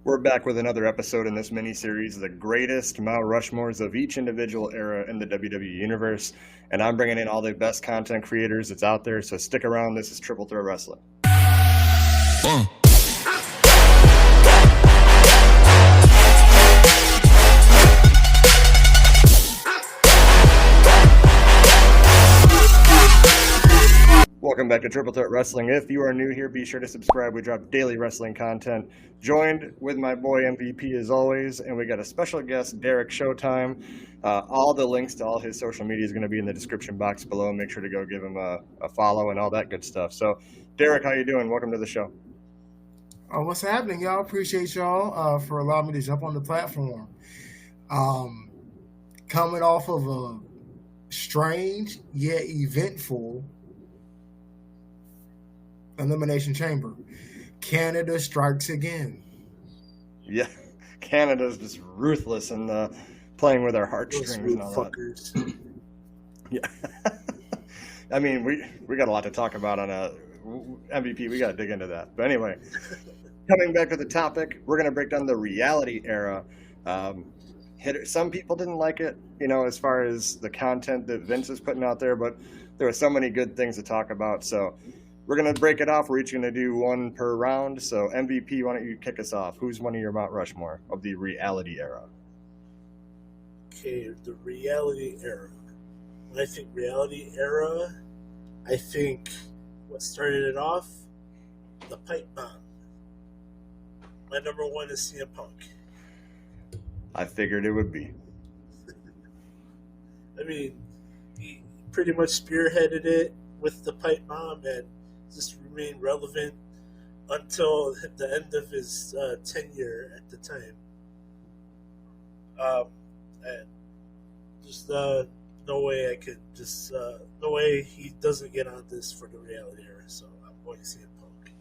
We're back with another episode in this mini-series, the greatest Mount Rushmores of each individual era in the WWE Universe. And I'm bringing in all the best content creators that's out there, so stick around. This is Triple Threat Wrestling. Welcome back to Triple Threat Wrestling. If you are new here, be sure to subscribe. We drop daily wrestling content. Joined with my boy MVP as always, and we got a special guest, Derrick Showtime. All the links to all his social media is going to be in the description box below. Make sure to go give him a follow and all that good stuff. So, Derrick, how you doing? Welcome to the show. What's happening, y'all? Appreciate y'all for allowing me to jump on the platform. Coming off of a strange yet eventful Elimination Chamber. Canada strikes again. Yeah, Canada's just ruthless and playing with our heartstrings and all fuckers. that. Yeah. I mean, we got a lot to talk about on MVP. We got to dig into that. But anyway, coming back to the topic, we're going to break down the reality era. Some people didn't like it, as far as the content that Vince is putting out there, but there were so many good things to talk about. So we're going to break it off. We're each going to do one per round. So MVP, why don't you kick us off? Who's one of your Mount Rushmore of the reality era? Okay, the reality era. When I think reality era, I think what started it off, the pipe bomb. My number one is CM Punk. I figured it would be. I mean, he pretty much spearheaded it with the pipe bomb and just remained relevant until the end of his tenure at the time. And just no way I could just no way he doesn't get on this for the reality era. So I'm going to see him Punk.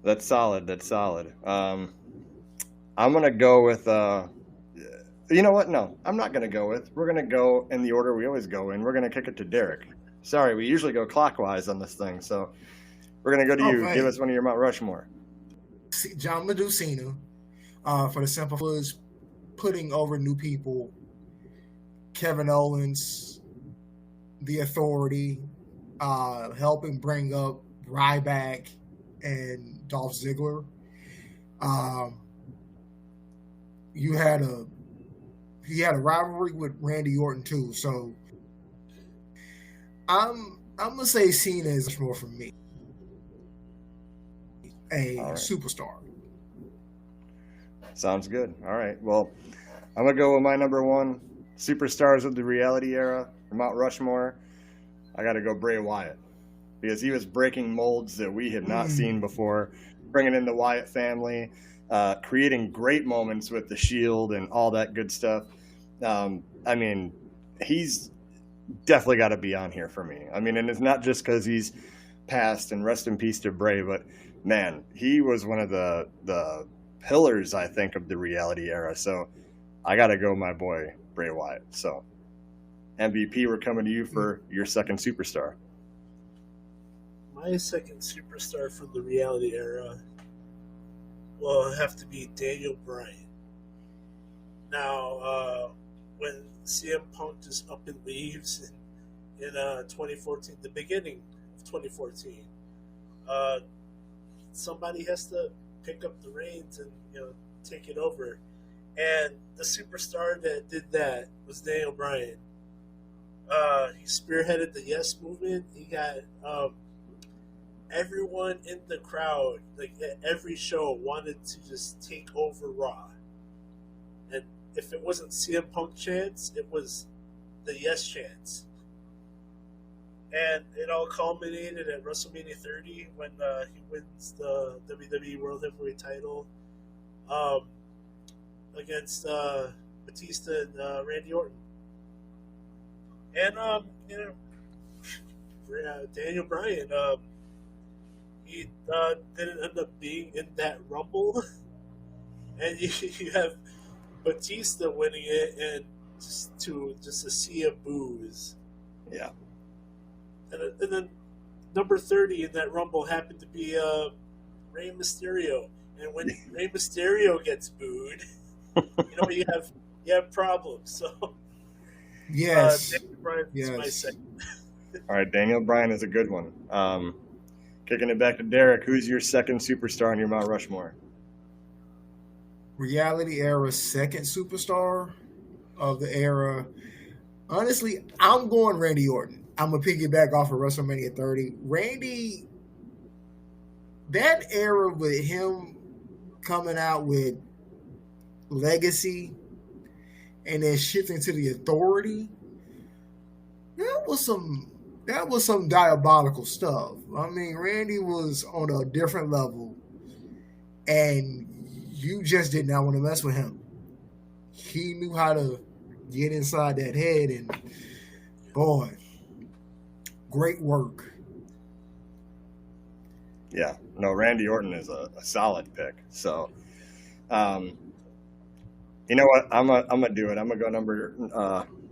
That's solid. That's solid. I'm gonna go with. You know what? No, I'm not gonna go with. We're gonna go in the order we always go in. We're gonna kick it to Derrick. Sorry, we usually go clockwise on this thing, so we're gonna go to you. Right. Give us one of your Mount Rushmore. John Cena, for the simple was putting over new people. Kevin Owens, The Authority, helping bring up Ryback and Dolph Ziggler. He had a rivalry with Randy Orton too, so I'm gonna say Cena is more for me. A superstar. Sounds good. All right. Well, I'm gonna go with my number one superstars of the reality era, Mount Rushmore. I got to go Bray Wyatt because he was breaking molds that we had not seen before, bringing in the Wyatt family, creating great moments with the Shield and all that good stuff. I mean, he's definitely got to be on here for me. I mean, and it's not just because he's passed, and rest in peace to Bray, but man, he was one of the pillars, I think, of the reality era. So I got to go my boy Bray Wyatt. So MVP, we're coming to you for your second superstar. My second superstar from the reality era will have to be Daniel Bryan. Now, when CM Punk just up and leaves in 2014, the beginning of 2014, somebody has to pick up the reins and take it over. And the superstar that did that was Daniel Bryan. He spearheaded the Yes movement. He got everyone in the crowd, like at every show, wanted to just take over Raw. And if it wasn't CM Punk chants, it was the Yes chants. And it all culminated at WrestleMania 30 when he wins the WWE World Heavyweight title against Batista and Randy Orton. And Daniel Bryan, he didn't end up being in that Rumble, and you have Batista winning it, and just a sea of boos. Yeah. And then number 30 in that Rumble happened to be Rey Mysterio. And when Rey Mysterio gets booed, you have problems. So Yes. Daniel Bryan is my Yes. second. All right, Daniel Bryan is a good one. Kicking it back to Derek, who's your second superstar on your Mount Rushmore? Reality Era second superstar of the era. Honestly, I'm going Randy Orton. I'm gonna piggyback off of WrestleMania 30. Randy, that era with him coming out with Legacy and then shifting to the Authority, that was some diabolical stuff. I mean, Randy was on a different level, and you just did not want to mess with him. He knew how to get inside that head, and boy, great work. Yeah, no, Randy Orton is a solid pick. So, you know what? I'm gonna do it. I'm gonna go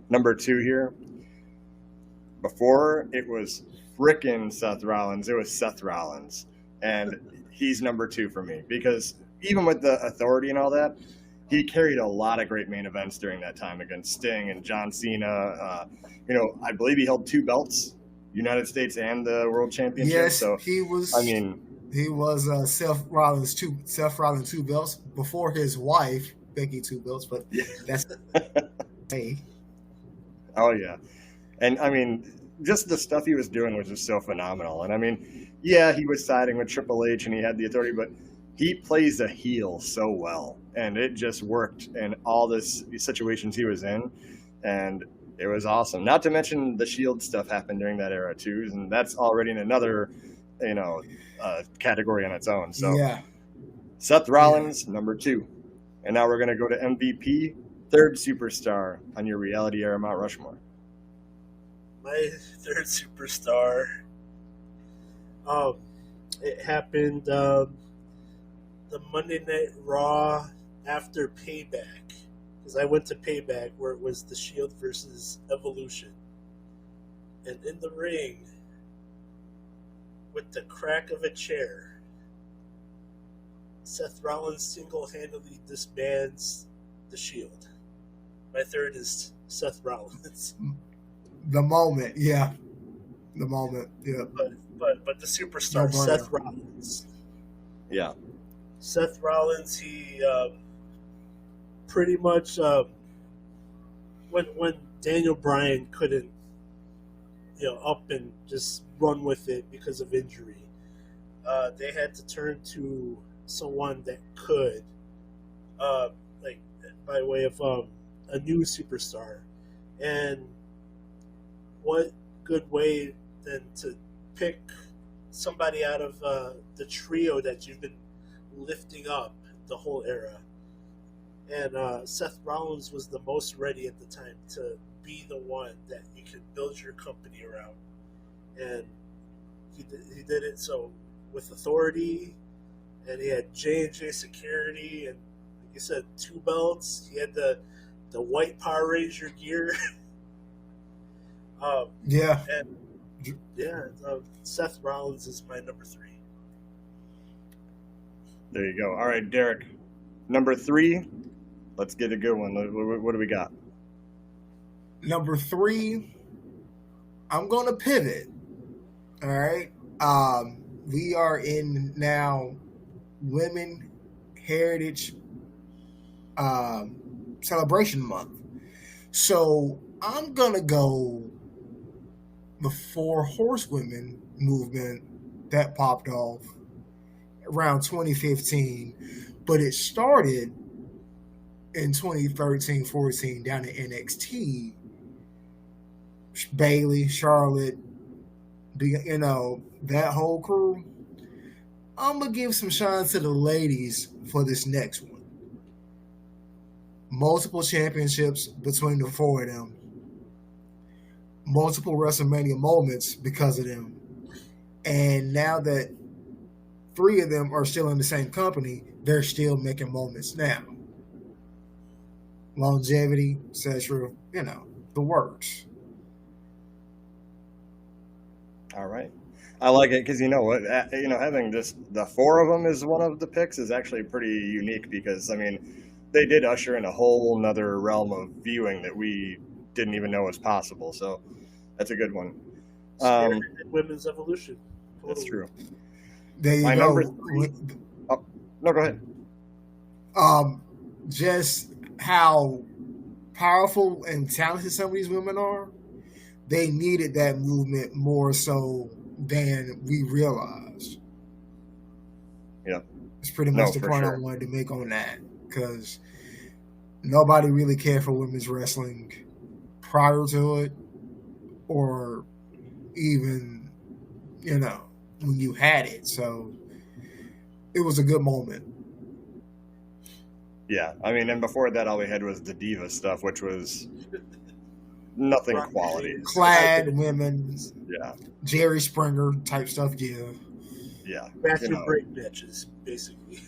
number 2 here. Before it was frickin' Seth Rollins, it was Seth Rollins, and he's number 2 for me because even with the Authority and all that, he carried a lot of great main events during that time against Sting and John Cena. I believe he held 2 belts, United States and the World Championship. Yes, so he was. I mean, he was Seth Rollins 2 belts before his wife Becky 2 belts, but that's hey. Oh yeah, and I mean, just the stuff he was doing was just so phenomenal. And I mean, yeah, he was siding with Triple H and he had the Authority, but he plays a heel so well, and it just worked in all these situations he was in, and it was awesome. Not to mention the Shield stuff happened during that era too, and that's already in another, category on its own. So Yeah. Seth Rollins, number 2, and now we're gonna go to MVP, third superstar on your Reality Era Mount Rushmore. My third superstar. It happened the Monday Night Raw after Payback, because I went to Payback where it was the Shield versus Evolution, and in the ring, with the crack of a chair, Seth Rollins single-handedly disbands the Shield. My third is Seth Rollins. The moment, yeah. The moment, yeah. But the superstar, No, Seth Rollins. Yeah. Seth Rollins, he pretty much when Daniel Bryan couldn't up and just run with it because of injury, they had to turn to someone that could, like by way of a new superstar. And what good way than to pick somebody out of the trio that you've been lifting up the whole era. And Seth Rollins was the most ready at the time to be the one that you could build your company around. And he did it so with Authority, and he had J&J Security, and like you said, 2 belts. He had the white Power Ranger gear. Yeah. And Seth Rollins is my number 3. There you go. All right, Derek, number 3. Let's get a good one. What do we got? Number 3, I'm going to pivot. All right. We are in now Women Heritage Celebration Month. So I'm going to go the 4 Horsewomen movement that popped off around 2015, but it started in 2013-14 down at NXT. Bayley, Charlotte, that whole crew. I'm gonna give some shine to the ladies for this next one. Multiple championships between the 4 of them. Multiple WrestleMania moments because of them. And now that 3 of them are still in the same company, they're still making moments now. Longevity, etc., the works. All right. I like it because you know what, having just the four of them as one of the picks is actually pretty unique because I mean, they did usher in a whole nother realm of viewing that we didn't even know was possible. So that's a good one. Spearheaded women's evolution. That's true. There you My go. number 3. Oh, no, go ahead. Just how powerful and talented some of these women are. They needed that movement more so than we realized. Yeah. It's pretty much the point I wanted to make on that because nobody really cared for women's wrestling prior to it or even, when you had it. So it was a good moment. Yeah. I mean, and before that, all we had was the diva stuff, which was nothing quality. Clad women. Yeah. Jerry Springer type stuff. Yeah. Yeah. Bathroom break matches, basically.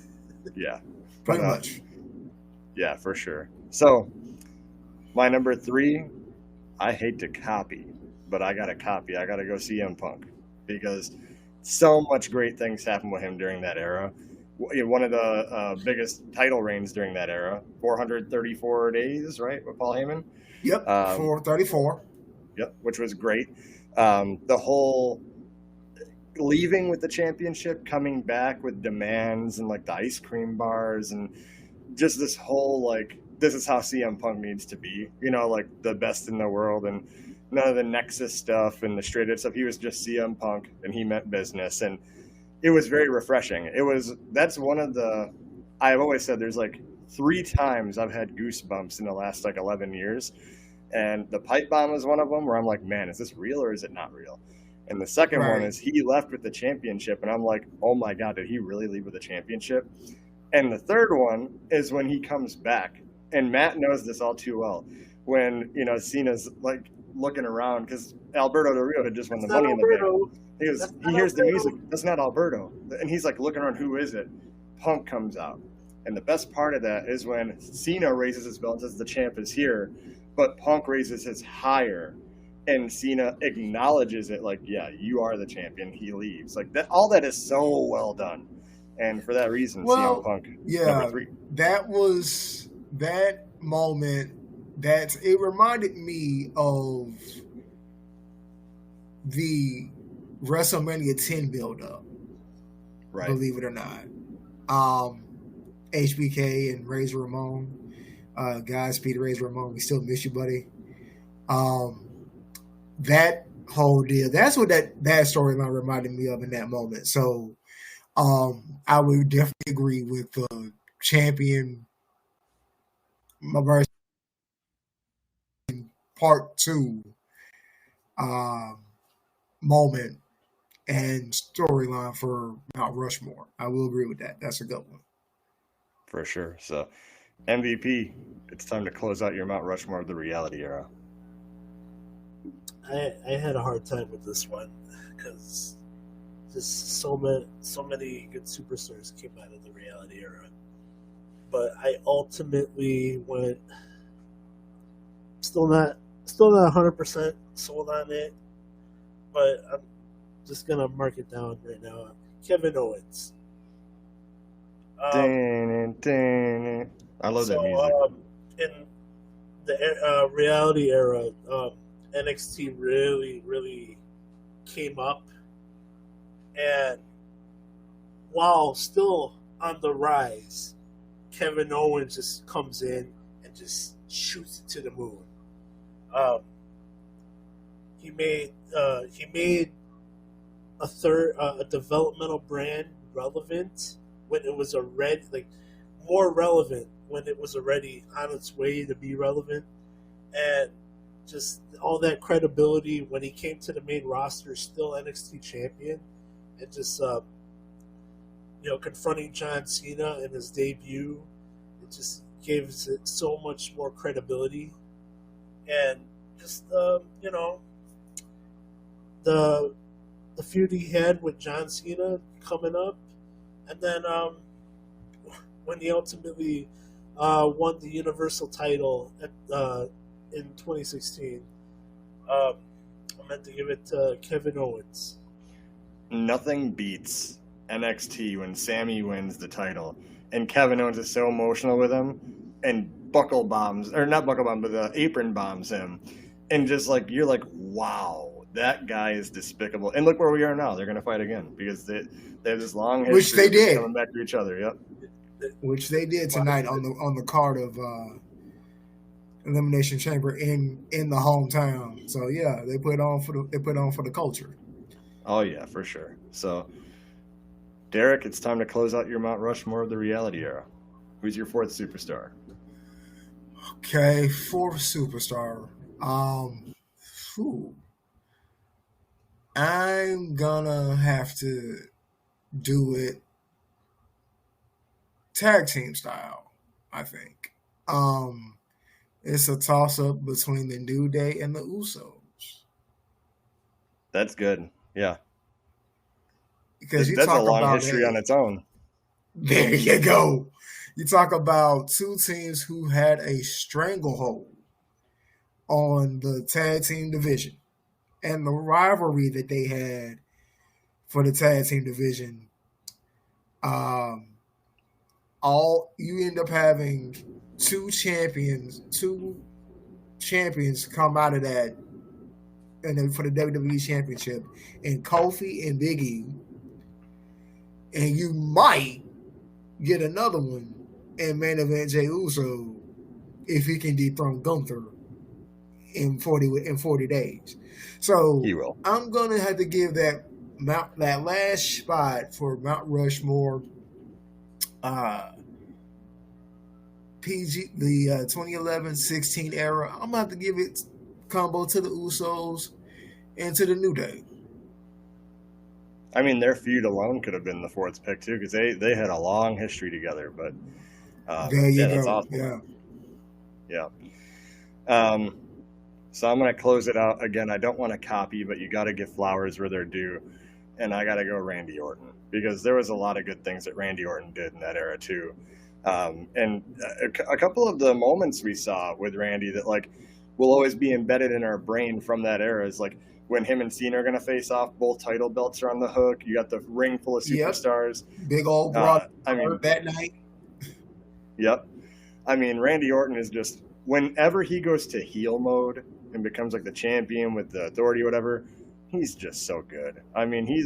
Yeah. Pretty much. Yeah, for sure. So, my number 3, I hate to copy, but I got to copy. I got to go CM Punk because so much great things happened with him during that era. One of the biggest title reigns during that era, 434 days, right, with Paul Heyman? Yep, 434. Yep, which was great. The whole leaving with the championship, coming back with demands and like the ice cream bars and just this whole like, this is how CM Punk needs to be, like the best in the world and none of the Nexus stuff and the straight edge stuff. He was just CM Punk and he meant business. And it was very refreshing. That's one of the, I've always said there's like 3 times I've had goosebumps in the last like 11 years. And the pipe bomb is one of them where I'm like, man, is this real or is it not real? And the second one is he left with the championship. And I'm like, oh my God, did he really leave with the championship? And the third one is when he comes back. And Matt knows this all too well. When, Cena's like looking around because Alberto Del Rio had just won the Money in the Bank. He hears the music. That's not Alberto. And he's like looking around, who is it? Punk comes out. And the best part of that is when Cena raises his belt and says the champ is here, but Punk raises his higher and Cena acknowledges it like, yeah, you are the champion. He leaves. Like that, all that is so well done. And for that reason, CM Punk, number 3. That was that moment it reminded me of the WrestleMania 10 build-up, right? Believe it or not. HBK and Razor Ramon, Godspeed Razor Ramon, we still miss you, buddy. That whole deal, that's what that storyline reminded me of in that moment. So I would definitely agree with the champion, my version, part 2 moment and storyline for Mount Rushmore. I will agree with that. That's a good one. For sure. So, MVP, it's time to close out your Mount Rushmore of the Reality Era. I had a hard time with this one because just so many good superstars came out of the Reality Era. But I ultimately went still not 100% sold on it, but I'm just gonna mark it down right now. Kevin Owens. I love that music. In the Reality Era, NXT really, really came up, and while still on the rise, Kevin Owens just comes in and just shoots it to the moon. He made a developmental brand relevant when it was more relevant when it was already on its way to be relevant, and just all that credibility when he came to the main roster, still NXT champion, and just confronting John Cena in his debut, it just gave it so much more credibility, and just the feud he had with John Cena coming up, and then when he ultimately won the Universal title in 2016, I meant to give it to Kevin Owens. nothing beats NXT when Sammy wins the title and Kevin Owens is so emotional with him and buckle bombs, or not buckle bombs, but apron bombs him. And just like, you're like, wow, that guy is despicable. And look where we are now. They're going to fight again because they have this long history Which they of just did. coming back to each other. Yep. Which they did tonight on the card of Elimination Chamber in the hometown. So yeah, they put on for the culture. Oh yeah, for sure. So, Derek, it's time to close out your Mount Rushmore of the reality era. Who's your fourth superstar? Okay, fourth superstar. I'm gonna have to do it tag team style, I think. It's a toss up between the New Day and the Usos. That's good. Yeah. Because that's a long history on its own. There you go. You talk about two teams who had a stranglehold on the tag team division and the rivalry that they had for the tag team division. You end up having two champions come out of that, and then for the WWE Championship, and Kofi and Big E, and you might get another one in main event Jey Uso if he can dethrone Gunther in 40 days. So He will. I'm gonna have to give that last spot for Mount Rushmore. PG, the 2011-16 era, I'm gonna have to give it combo to the Usos and to the New Day. I mean, their feud alone could have been the fourth pick too, because they had a long history together. But there you go. That's awesome. Yeah. So I'm gonna close it out again. I don't want to copy, but you got to give flowers where they're due, and I got to go Randy Orton, because there was a lot of good things that Randy Orton did in that era too. And a couple of the moments we saw with Randy that like will always be embedded in our brain from that era is like when him and Cena are going to face off, both title belts are on the hook. You got the ring full of superstars. Yep. Big old broad that night. Yep. I mean, Randy Orton is just, whenever he goes to heel mode and becomes like the champion with the authority or whatever, he's just so good. I mean, he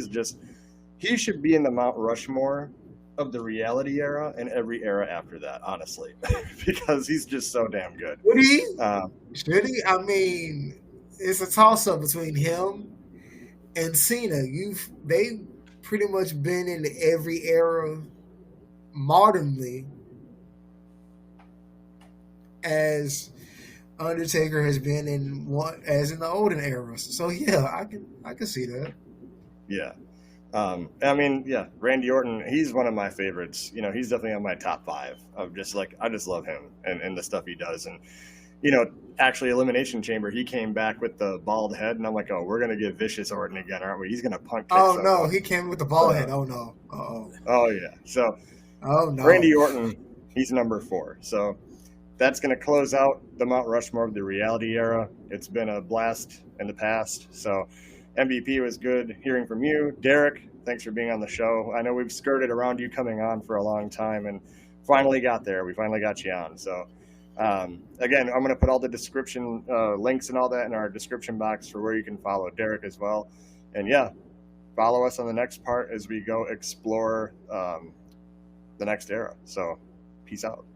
should be in the Mount Rushmore of the reality era and every era after that, honestly, because he's just so damn good. Should he? Should he? I mean, it's a toss-up between him and Cena. They pretty much been in every era modernly, as Undertaker has been in the olden eras. So yeah, I can see that. Yeah. I mean, yeah, Randy Orton, he's one of my favorites. You know, he's definitely on my top 5 of just like, I just love him and the stuff he does. And, you know, actually Elimination Chamber, he came back with the bald head and I'm like, oh, we're going to get Vicious Orton again, aren't we? He's going to punt kicks. Oh no, he came with the bald head. Oh no. Oh yeah. So, oh no. Randy Orton, he's number 4. So that's going to close out the Mount Rushmore of the reality era. It's been a blast in the past. So MVP was good hearing from you. Derek, thanks for being on the show. I know we've skirted around you coming on for a long time and finally got there. We finally got you on. So, again, I'm going to put all the description links and all that in our description box for where you can follow Derek as well. And yeah, follow us on the next part as we go explore the next era. So, peace out.